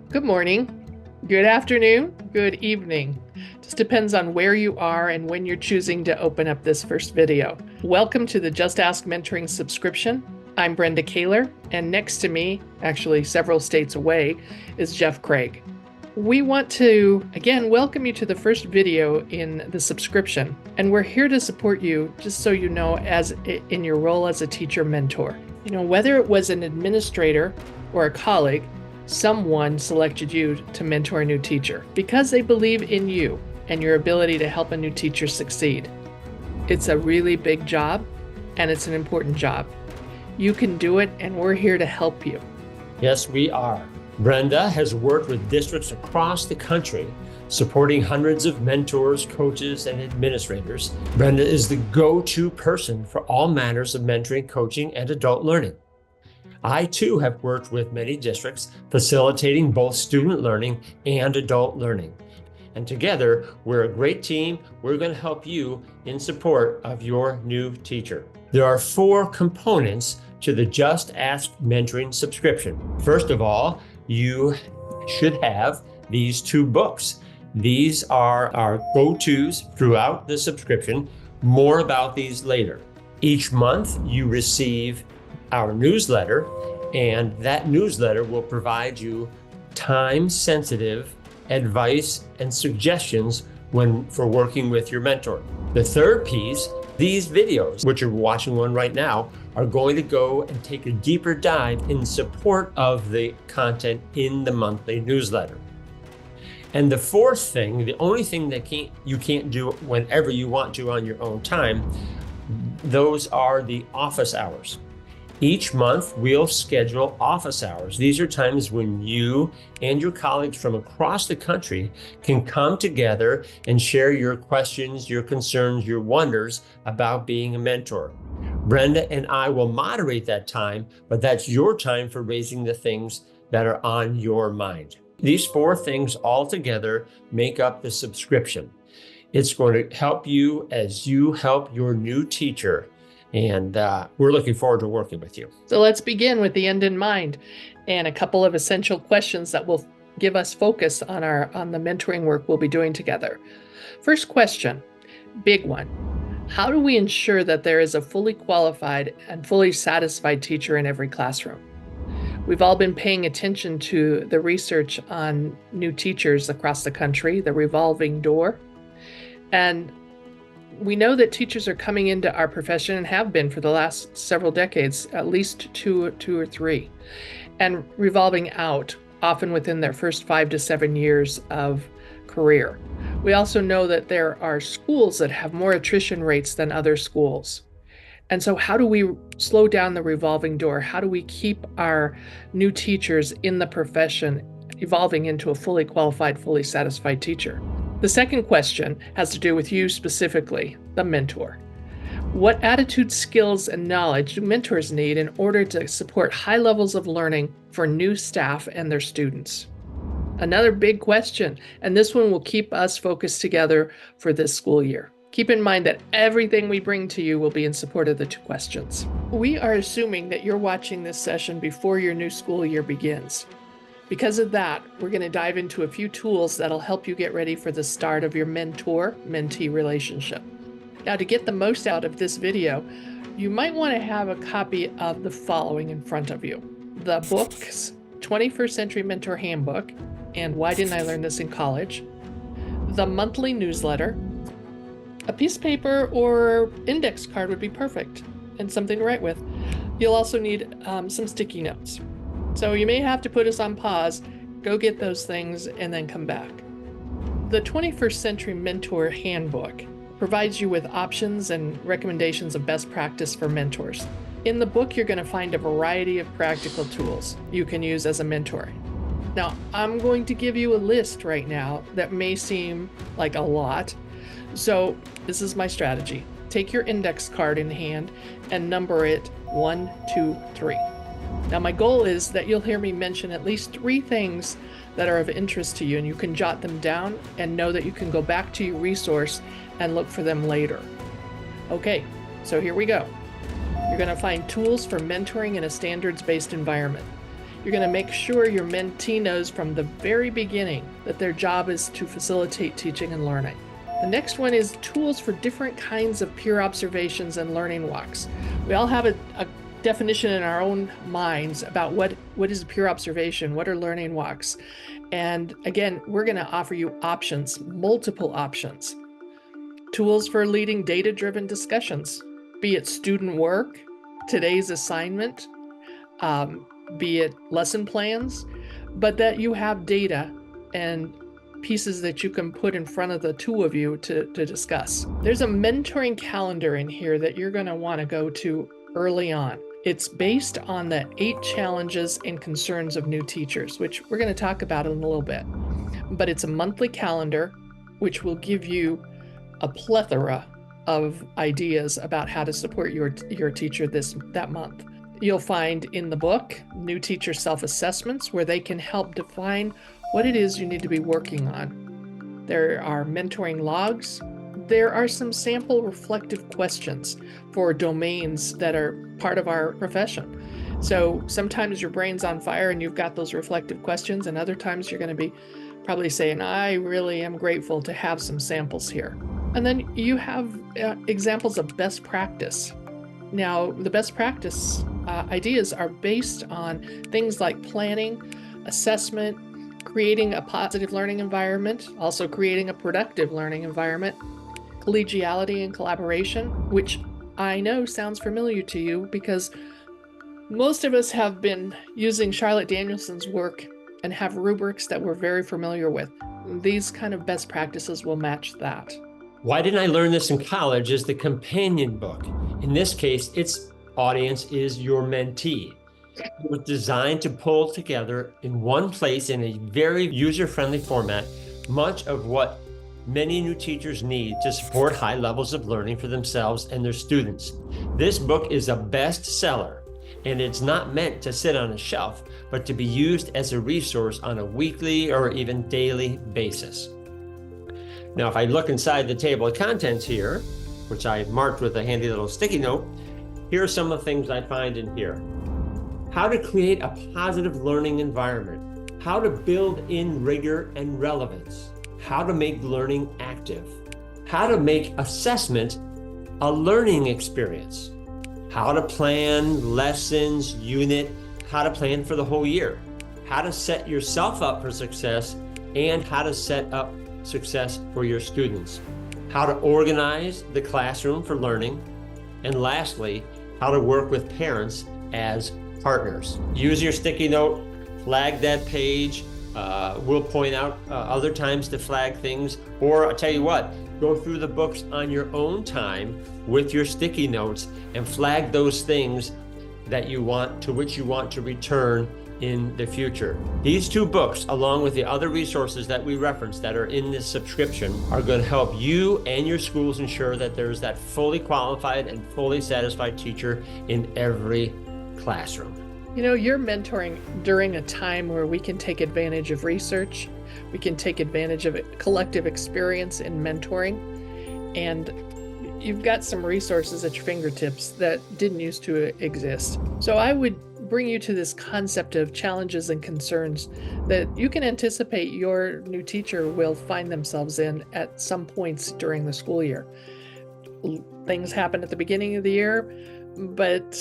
Good morning, good afternoon, good evening. Just depends on where you are and when you're choosing to open up this first video. Welcome to the Just Ask Mentoring subscription. I'm Brenda Kaler, and next to me, actually several states away, is Jeff Craig. We want to, again, welcome you to the first video in the subscription, and we're here to support you, just so you know, as in your role as a teacher mentor. You know, whether it was an administrator or a colleague, someone selected you to mentor a new teacher because they believe in you and your ability to help a new teacher succeed. It's a really big job, and it's an important job. You can do it, and we're here to help you. Yes, we are. Brenda has worked with districts across the country, supporting hundreds of mentors, coaches, and administrators. Brenda is the go-to person for all matters of mentoring, coaching, and adult learning. I too have worked with many districts, facilitating both student learning and adult learning. And together, we're a great team. We're going to help you in support of your new teacher. There are 4 components to the Just Ask Mentoring subscription. First of all, you should have these 2 books. These are our go-tos throughout the subscription. More about these later. Each month, you receive our newsletter, and that newsletter will provide you time-sensitive advice and suggestions for working with your mentor. The third piece, these videos, which you're watching one right now, are going to go and take a deeper dive in support of the content in the monthly newsletter. And the fourth thing, the only thing that you can't do whenever you want to on your own time, those are the office hours. Each month, we'll schedule office hours. These are times when you and your colleagues from across the country can come together and share your questions, your concerns, your wonders about being a mentor. Brenda and I will moderate that time, but that's your time for raising the things that are on your mind. These 4 things all together make up the subscription. It's going to help you as you help your new teacher. And we're looking forward to working with you. So let's begin with the end in mind and a couple of essential questions that will give us focus on the mentoring work we'll be doing together. First question, big one. How do we ensure that there is a fully qualified and fully satisfied teacher in every classroom? We've all been paying attention to the research on new teachers across the country, the revolving door. And we know that teachers are coming into our profession and have been for the last several decades, at least two or three, and revolving out, often within their first 5 to 7 years of career. We also know that there are schools that have more attrition rates than other schools. And so how do we slow down the revolving door? How do we keep our new teachers in the profession evolving into a fully qualified, fully satisfied teacher? The second question has to do with you specifically, the mentor. What attitude, skills, and knowledge do mentors need in order to support high levels of learning for new staff and their students? Another big question, and this one will keep us focused together for this school year. Keep in mind that everything we bring to you will be in support of the 2 questions. We are assuming that you're watching this session before your new school year begins. Because of that, we're going to dive into a few tools that'll help you get ready for the start of your mentor-mentee relationship. Now, to get the most out of this video, you might want to have a copy of the following in front of you. The books, 21st Century Mentor Handbook, and Why Didn't I Learn This in College? The monthly newsletter. A piece of paper or index card would be perfect, and something to write with. You'll also need some sticky notes. So you may have to put us on pause, go get those things, and then come back. The 21st Century Mentor Handbook provides you with options and recommendations of best practice for mentors. In the book, you're going to find a variety of practical tools you can use as a mentor. Now, I'm going to give you a list right now that may seem like a lot. So this is my strategy. Take your index card in hand and number it 1, 2, 3. Now, my goal is that you'll hear me mention at least 3 things that are of interest to you, and you can jot them down and know that you can go back to your resource and look for them later. Okay, so here we go. You're going to find tools for mentoring in a standards-based environment. You're going to make sure your mentee knows from the very beginning that their job is to facilitate teaching and learning. The next one is tools for different kinds of peer observations and learning walks. We all have a definition in our own minds about what is a peer observation, what are learning walks. And again, we're going to offer you options, multiple options. Tools for leading data-driven discussions, be it student work, today's assignment, be it lesson plans, but that you have data and pieces that you can put in front of the two of you to discuss. There's a mentoring calendar in here that you're going to want to go to early on. It's based on the 8 challenges and concerns of new teachers, which we're going to talk about in a little bit. But it's a monthly calendar, which will give you a plethora of ideas about how to support your teacher that month. You'll find in the book new teacher self-assessments where they can help define what it is you need to be working on. There are mentoring logs. There are some sample reflective questions for domains that are part of our profession. So sometimes your brain's on fire and you've got those reflective questions, and other times you're going to be probably saying, I really am grateful to have some samples here. And then you have examples of best practice. Now, the best practice ideas are based on things like planning, assessment, creating a positive learning environment, also creating a productive learning environment, collegiality and collaboration, which I know sounds familiar to you because most of us have been using Charlotte Danielson's work and have rubrics that we're very familiar with. These kind of best practices will match that. Why Didn't I Learn This in College is the companion book. In this case, its audience is your mentee. It was designed to pull together in one place in a very user-friendly format much of what many new teachers need to support high levels of learning for themselves and their students. This book is a bestseller, and it's not meant to sit on a shelf, but to be used as a resource on a weekly or even daily basis. Now, if I look inside the table of contents here, which I marked with a handy little sticky note, here are some of the things I find in here. How to create a positive learning environment, how to build in rigor and relevance, how to make learning active, how to make assessment a learning experience, how to plan lessons, unit, how to plan for the whole year, how to set yourself up for success, and how to set up success for your students, how to organize the classroom for learning, and lastly, how to work with parents as partners. Use your sticky note, flag that page. We'll point out other times to flag things, or I'll tell you what, go through the books on your own time with your sticky notes and flag those things that you want, to which you want to return in the future. These 2 books, along with the other resources that we referenced that are in this subscription, are going to help you and your schools ensure that there's that fully qualified and fully satisfied teacher in every classroom. You know, you're mentoring during a time where we can take advantage of research, we can take advantage of collective experience in mentoring, and you've got some resources at your fingertips that didn't used to exist. So I would bring you to this concept of challenges and concerns that you can anticipate your new teacher will find themselves in at some points during the school year. Things happen at the beginning of the year, but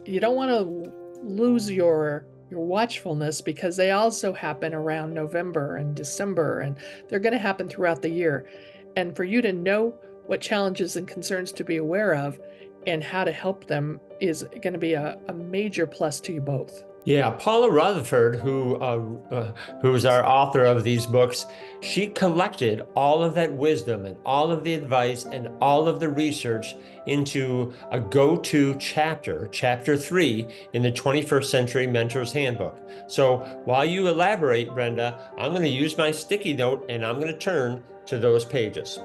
you don't want to lose your watchfulness because they also happen around November and December, and they're going to happen throughout the year. And for you to know what challenges and concerns to be aware of and how to help them is going to be a major plus to you both. Yeah, Paula Rutherford, who's our author of these books, she collected all of that wisdom and all of the advice and all of the research into a go-to chapter, chapter 3 in the 21st Century Mentor's Handbook. So while you elaborate, Brenda, I'm going to use my sticky note and I'm going to turn to those pages.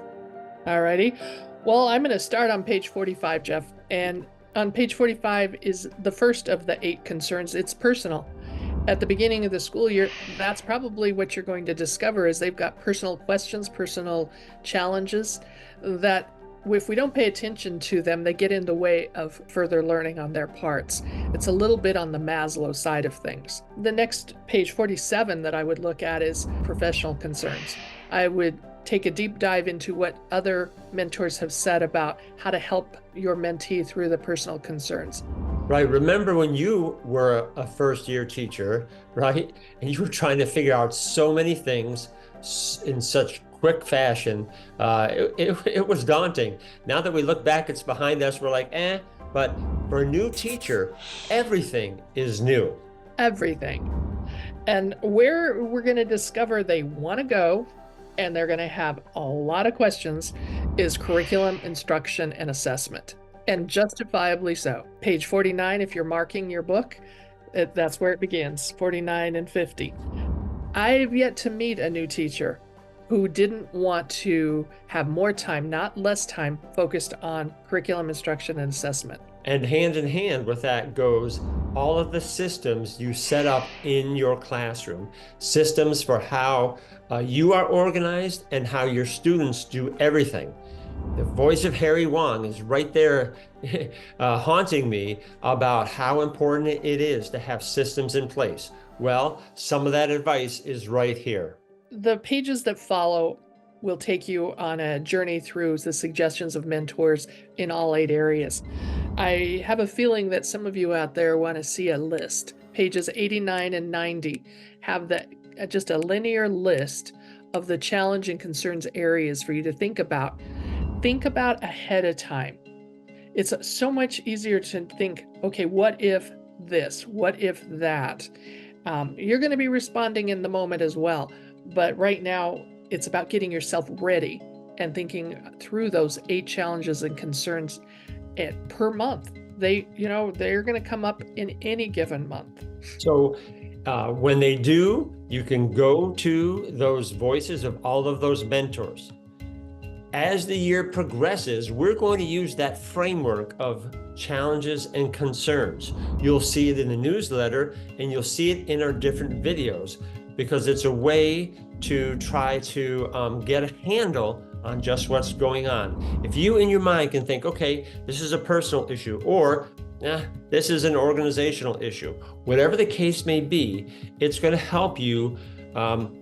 Alrighty. Well, I'm going to start on page 45, Jeff. And on page 45 is the first of the 8 concerns. It's personal. At the beginning of the school year, that's probably what you're going to discover is they've got personal questions, personal challenges that if we don't pay attention to them, they get in the way of further learning on their parts. It's a little bit on the Maslow side of things. The next page 47 that I would look at is professional concerns. I would take a deep dive into what other mentors have said about how to help your mentee through the personal concerns. Right. Remember when you were a first-year teacher, right? And you were trying to figure out so many things in such quick fashion. It was daunting. Now that we look back, it's behind us. We're like, but for a new teacher, everything is new. Everything. And where we're going to discover they want to go, and they're going to have a lot of questions, is curriculum, instruction, and assessment. And justifiably so. Page 49, if you're marking your book, that's where it begins, 49 and 50. I've yet to meet a new teacher who didn't want to have more time, not less time, focused on curriculum, instruction, and assessment. And hand in hand with that goes all of the systems you set up in your classroom, systems for how you are organized and how your students do everything. The voice of Harry Wong is right there haunting me about how important it is to have systems in place. Well, some of that advice is right here. The pages that follow will take you on a journey through the suggestions of mentors in all 8 areas. I have a feeling that some of you out there want to see a list. Pages 89 and 90 have just a linear list of the challenge and concerns areas for you to think about. Think about ahead of time. It's so much easier to think, okay, what if this? What if that? You're going to be responding in the moment as well. But right now, it's about getting yourself ready and thinking through those 8 challenges and concerns per month. They're going to come up in any given month. So when they do, you can go to those voices of all of those mentors. As the year progresses, we're going to use that framework of challenges and concerns. You'll see it in the newsletter and you'll see it in our different videos, because it's a way to try to get a handle on just what's going on. If you in your mind can think, okay, this is a personal issue, or this is an organizational issue, whatever the case may be, it's going to help you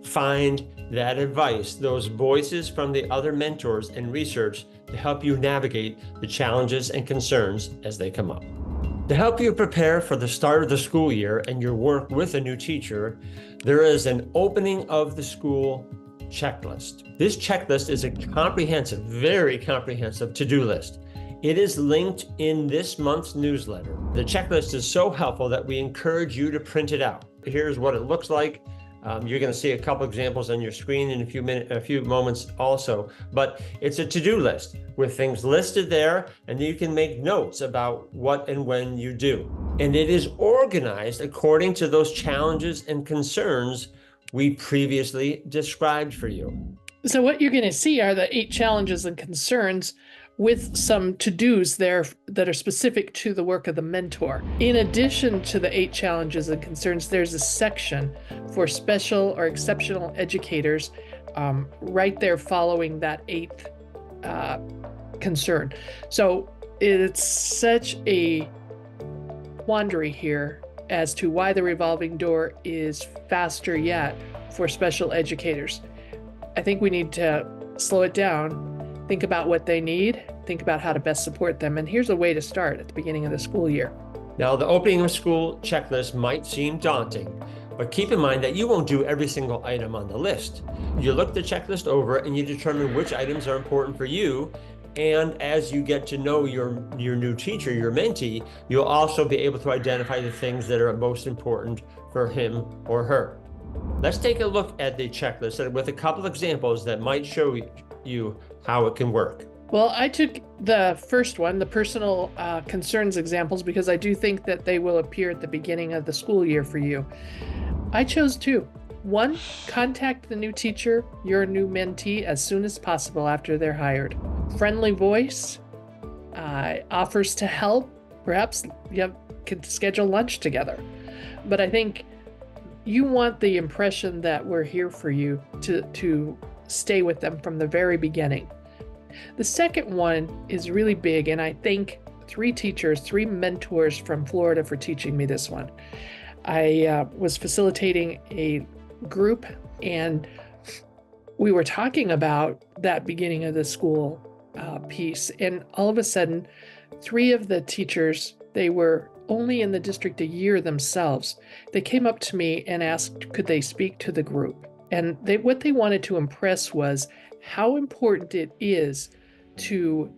find that advice, those voices from the other mentors and research to help you navigate the challenges and concerns as they come up. To help you prepare for the start of the school year and your work with a new teacher, there is an opening of the school checklist. This checklist is a comprehensive, very comprehensive to-do list. It is linked in this month's newsletter. The checklist is so helpful that we encourage you to print it out. Here's what it looks like. You're going to see a couple examples on your screen in a few moments also, but it's a to-do list with things listed there, and you can make notes about what and when you do. And it is organized according to those challenges and concerns we previously described for you. So what you're going to see are the 8 challenges and concerns with some to-dos there that are specific to the work of the mentor. In addition to the 8 challenges and concerns, there's a section for special or exceptional educators right there following that 8th concern. So it's such a quandary here as to why the revolving door is faster yet for special educators. I think we need to slow it down, think about what they need, think about how to best support them. And here's a way to start at the beginning of the school year. Now, the opening of school checklist might seem daunting, but keep in mind that you won't do every single item on the list. You look the checklist over and you determine which items are important for you. And as you get to know your new teacher, your mentee, you'll also be able to identify the things that are most important for him or her. Let's take a look at the checklist with a couple of examples that might show you how it can work. Well, I took the first one, the personal concerns examples, because I do think that they will appear at the beginning of the school year for you. I chose 2. 1, contact the new teacher, your new mentee, as soon as possible after they're hired. Friendly voice, offers to help. Perhaps you could schedule lunch together. But I think you want the impression that we're here for you to stay with them from the very beginning. The second one is really big, and I thank three mentors from Florida for teaching me this one. I was facilitating a group, and we were talking about that beginning of the school piece, and all of a sudden, three of the teachers, they were only in the district a year themselves. They came up to me and asked, could they speak to the group? And what they wanted to impress was how important it is to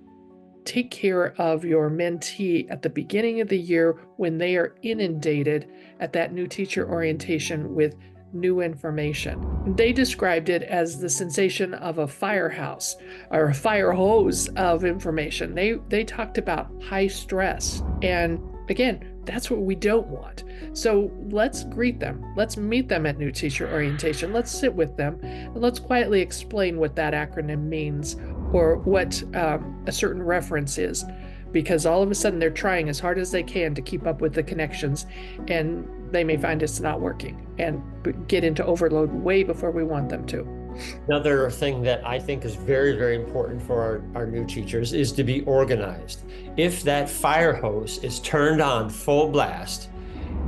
take care of your mentee at the beginning of the year when they are inundated at that new teacher orientation with new information. They described it as the sensation of a firehouse or a fire hose of information. They talked about high stress. And again, that's what we don't want. So let's greet them. Let's meet them at new teacher orientation. Let's sit with them and let's quietly explain what that acronym means or what a certain reference is, because all of a sudden they're trying as hard as they can to keep up with the connections, and they may find it's not working and get into overload way before we want them to. Another thing that I think is very, very important for our new teachers is to be organized. If that fire hose is turned on full blast,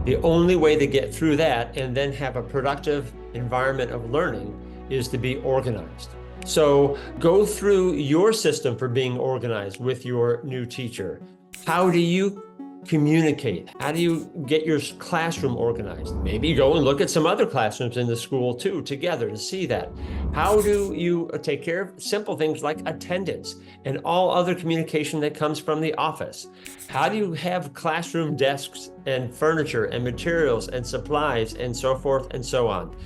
the only way to get through that and then have a productive environment of learning is to be organized. So go through your system for being organized with your new teacher. How do you communicate? How do you get your classroom organized? Maybe go and look at some other classrooms in the school too, together to see that. How do you take care of simple things like attendance and all other communication that comes from the office? How do you have classroom desks and furniture and materials and supplies and so forth and so on?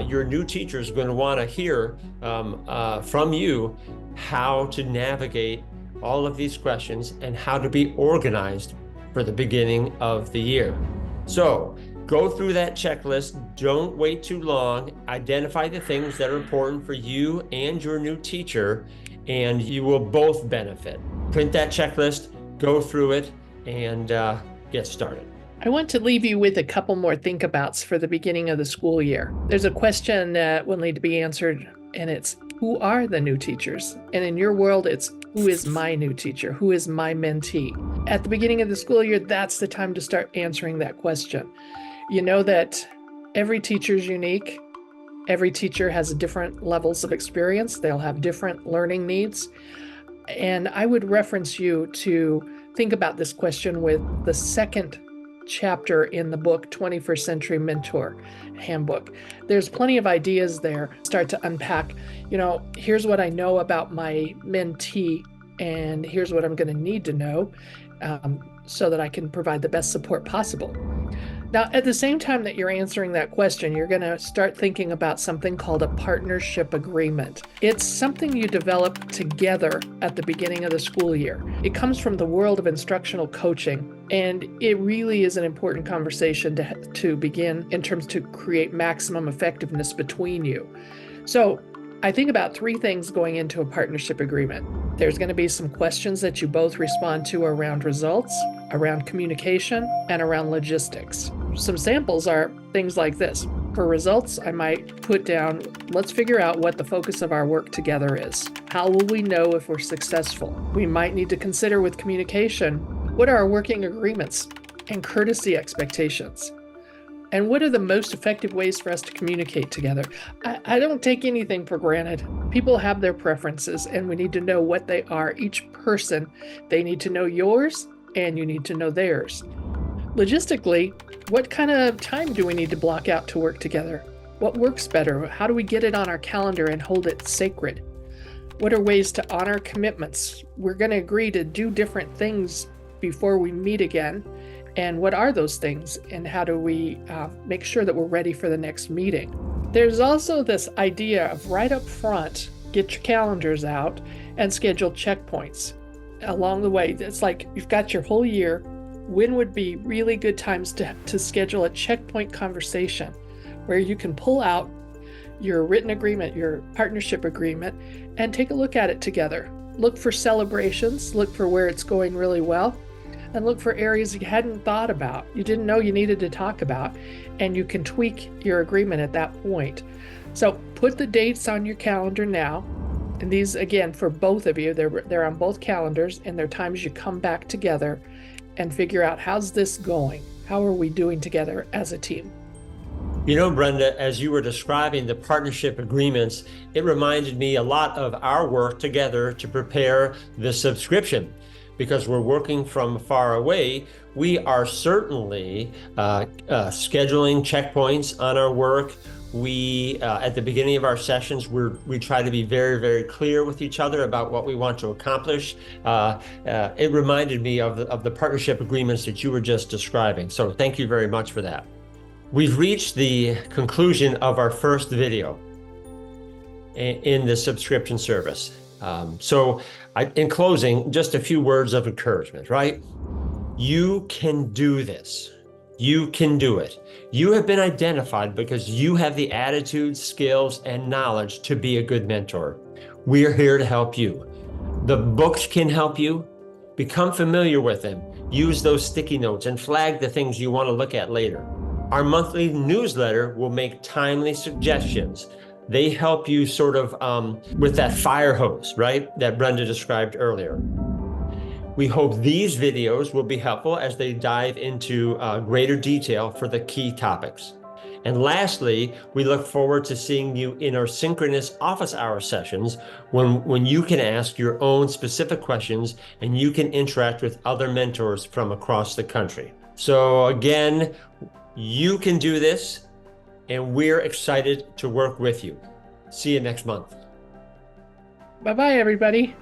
Your new teacher is going to want to hear from you how to navigate all of these questions and how to be organized for the beginning of the year. So go through that checklist. Don't wait too long. Identify the things that are important for you and your new teacher, and you will both benefit. Print that checklist, go through it, and get started. I want to leave you with a couple more think abouts for the beginning of the school year. There's a question that will need to be answered, and it's, who are the new teachers? And in your world, it's, who is my new teacher? Who is my mentee? At the beginning of the school year, that's the time to start answering that question. You know that every teacher is unique. Every teacher has different levels of experience. They'll have different learning needs. And I would reference you to think about this question with the second chapter in the book, 21st Century Mentor Handbook. There's plenty of ideas there. Start to unpack, here's what I know about my mentee, and here's what I'm going to need to know so that I can provide the best support possible. Now, at the same time that you're answering that question, you're going to start thinking about something called a partnership agreement. It's something you develop together at the beginning of the school year. It comes from the world of instructional coaching, and it really is an important conversation to begin in terms to create maximum effectiveness between you. So I think about three things going into a partnership agreement. There's going to be some questions that you both respond to around results, around communication, and around logistics. Some samples are things like this. For results, I might put down, let's figure out what the focus of our work together is. How will we know if we're successful? We might need to consider with communication, what are our working agreements and courtesy expectations? And what are the most effective ways for us to communicate together? I don't take anything for granted. People have their preferences, and we need to know what they are. Each person, they need to know yours, and you need to know theirs. Logistically, what kind of time do we need to block out to work together? What works better? How do we get it on our calendar and hold it sacred? What are ways to honor commitments? We're going to agree to do different things before we meet again. And what are those things, and how do we make sure that we're ready for the next meeting? There's also this idea of right up front, get your calendars out and schedule checkpoints along the way. It's like you've got your whole year. When would be really good times to schedule a checkpoint conversation where you can pull out your written agreement, your partnership agreement, and take a look at it together. Look for celebrations, look for where it's going really well, and look for areas you hadn't thought about, you didn't know you needed to talk about, and you can tweak your agreement at that point. So put the dates on your calendar now. And these, again, for both of you, they're on both calendars, and there are times you come back together and figure out, how's this going? How are we doing together as a team? You know, Brenda, as you were describing the partnership agreements, it reminded me a lot of our work together to prepare the subscription. Because we're working from far away, we are certainly scheduling checkpoints on our work. We, at the beginning of our sessions, we try to be very, very clear with each other about what we want to accomplish. It reminded me of the partnership agreements that you were just describing. So thank you very much for that. We've reached the conclusion of our first video in the subscription service. In closing, just a few words of encouragement, right? You can do this. You can do it. You have been identified because you have the attitude, skills, and knowledge to be a good mentor. We're here to help you. The books can help you. Become familiar with them. Use those sticky notes and flag the things you want to look at later. Our monthly newsletter will make timely suggestions. They help you sort of with that fire hose, right? That Brenda described earlier. We hope these videos will be helpful as they dive into greater detail for the key topics. And lastly, we look forward to seeing you in our synchronous office hour sessions when you can ask your own specific questions and you can interact with other mentors from across the country. So again, you can do this, and we're excited to work with you. See you next month. Bye-bye, everybody.